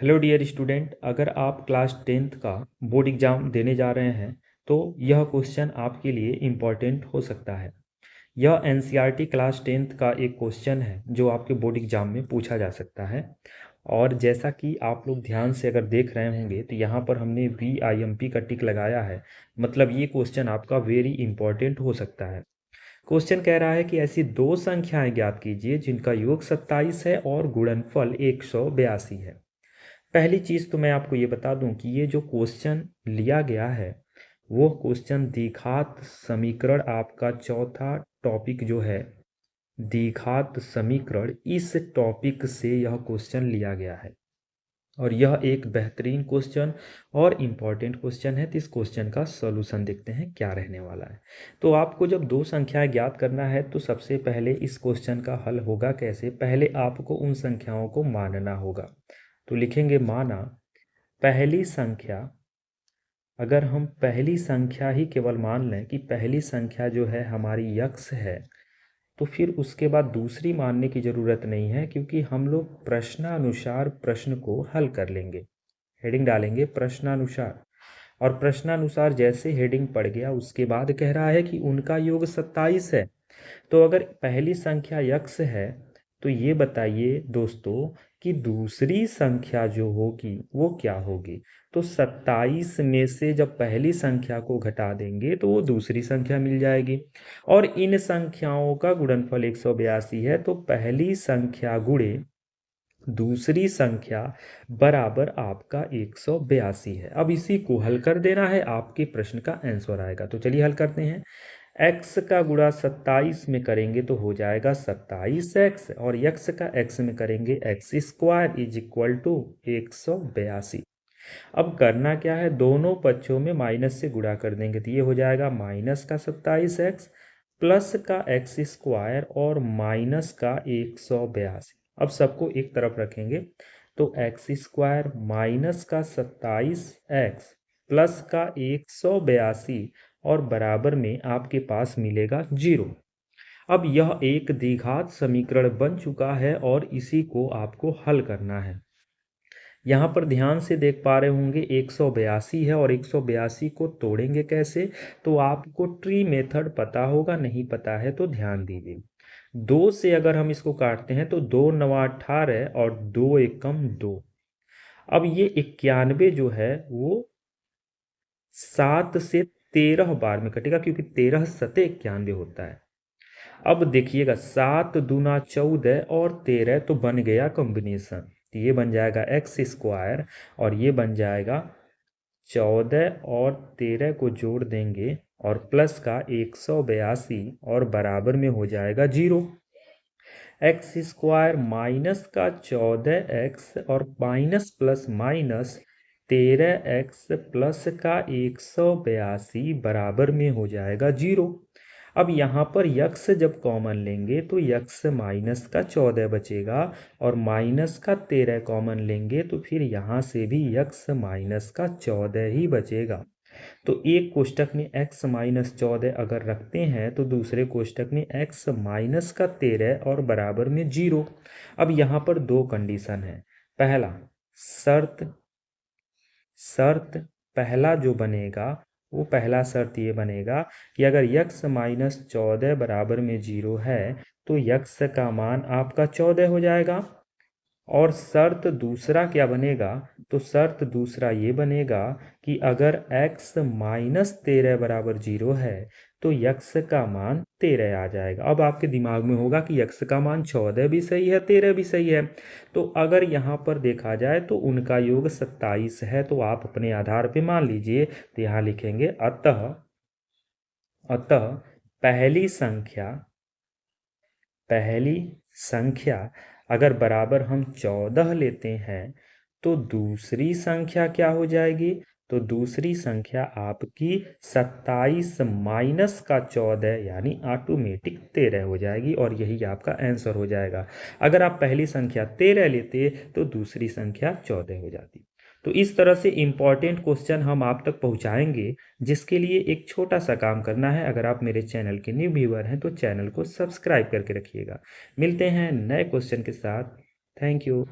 Hello dear student, अगर आप class 10th का बोर्ड एग्ज़ाम देने जा रहे हैं तो यह क्वेश्चन आपके लिए इम्पॉर्टेंट हो सकता है। यह एनसीईआरटी क्लास 10th का एक क्वेश्चन है जो आपके बोर्ड एग्ज़ाम में पूछा जा सकता है। और जैसा कि आप लोग ध्यान से अगर देख रहे होंगे तो यहाँ पर हमने VIMP का टिक लगाया है, मतलब ये क्वेश्चन आपका वेरी इंपॉर्टेंट हो सकता है। क्वेश्चन कह रहा है कि ऐसी दो संख्याएं ज्ञात कीजिए जिनका योग 27 है और गुणनफल 182 है। पहली चीज़ तो मैं आपको ये बता दूं कि ये जो क्वेश्चन लिया गया है वो क्वेश्चन द्विघात समीकरण, आपका चौथा टॉपिक जो है द्विघात समीकरण, इस टॉपिक से यह क्वेश्चन लिया गया है। और यह एक बेहतरीन क्वेश्चन और इम्पॉर्टेंट क्वेश्चन है। तो इस क्वेश्चन का सॉल्यूशन देखते हैं क्या रहने वाला है। तो आपको जब दो संख्याएं ज्ञात करना है तो सबसे पहले इस क्वेश्चन का हल होगा कैसे, पहले आपको उन संख्याओं को मानना होगा। तो लिखेंगे माना पहली संख्या, अगर हम पहली संख्या ही केवल मान लें कि पहली संख्या जो है हमारी यक्स है, तो फिर उसके बाद दूसरी मानने की ज़रूरत नहीं है, क्योंकि हम लोग प्रश्नानुसार प्रश्न को हल कर लेंगे। हेडिंग डालेंगे प्रश्नानुसार, और प्रश्नानुसार जैसे हेडिंग पड़ गया उसके बाद कह रहा है कि उनका योग 27 है। तो अगर पहली संख्या यक्स है तो ये बताइए दोस्तों कि दूसरी संख्या जो होगी वो क्या होगी। तो 27 में से जब पहली संख्या को घटा देंगे तो वो दूसरी संख्या मिल जाएगी। और इन संख्याओं का गुणनफल 182 है, तो पहली संख्या गुणे दूसरी संख्या बराबर आपका 182 है। अब इसी को हल कर देना है, आपके प्रश्न का आंसर आएगा। तो चलिए हल करते हैं। x का गुणा 27 में करेंगे तो हो जाएगा 27x, और x का x में करेंगे x square is equal to 182। अब करना क्या है, दोनों पक्षों में माइनस से गुणा कर देंगे तो ये हो जाएगा माइनस का 27x प्लस का x स्क्वायर और माइनस का 182। अब सबको एक तरफ रखेंगे तो एक्स स्क्वायर माइनस का 27x प्लस का 182 और बराबर में आपके पास मिलेगा 0। अब यह एक द्विघात समीकरण बन चुका है और इसी को आपको हल करना है। यहाँ पर ध्यान से देख पा रहे होंगे 182 है, और 182 को तोड़ेंगे कैसे, तो आपको ट्री मेथड पता होगा, नहीं पता है तो ध्यान दीजिए। 2 से अगर हम इसको काटते हैं तो 2 9 18 और 2 एकम 2। अब ये 91 जो है वो 7 से 13 बार में कटेगा, क्योंकि 13 सते 91 होता है। अब देखिएगा 7 दूना 14 और 13 तो बन गया कॉम्बिनेशन, तो ये बन जाएगा एक्स स्क्वायर और ये बन जाएगा 14 और 13 को जोड़ देंगे और प्लस का 182 और बराबर में हो जाएगा 0। एक्स स्क्वायर माइनस का 14x और minus plus minus 13x plus का 182 बराबर में हो जाएगा 0। अब यहाँ पर यक्स जब कॉमन लेंगे तो यक्स माइनस का 14 बचेगा, और माइनस का 13 कॉमन लेंगे तो फिर यहाँ से भी यक्स माइनस का 14 ही बचेगा। तो एक कोष्टक में x माइनस 14 अगर रखते हैं तो दूसरे कोष्टक में x माइनस का 13 और बराबर में 0। अब यहाँ पर दो कंडीशन है। पहला शर्त पहला जो बनेगा वो पहला शर्त ये बनेगा कि अगर x माइनस 14 बराबर में 0 है तो x का मान आपका 14 हो जाएगा। और शर्त दूसरा क्या बनेगा, तो शर्त दूसरा ये बनेगा कि अगर x माइनस 13 बराबर 0 है तो x का मान 13 आ जाएगा। अब आपके दिमाग में होगा कि x का मान 14 भी सही है 13 भी सही है, तो अगर यहाँ पर देखा जाए तो उनका योग 27 है, तो आप अपने आधार पे मान लीजिए। तो यहाँ लिखेंगे अतः पहली संख्या अगर बराबर हम 14 लेते हैं तो दूसरी संख्या क्या हो जाएगी, तो दूसरी संख्या आपकी 27 माइनस का 14 यानी ऑटोमेटिक 13 हो जाएगी, और यही आपका आंसर हो जाएगा। अगर आप पहली संख्या 13 लेते तो दूसरी संख्या 14 हो जाती। तो इस तरह से इम्पॉर्टेंट क्वेश्चन हम आप तक पहुंचाएंगे, जिसके लिए एक छोटा सा काम करना है। अगर आप मेरे चैनल के न्यू व्यूअर हैं तो चैनल को सब्सक्राइब करके रखिएगा। मिलते हैं नए क्वेश्चन के साथ। Thank you.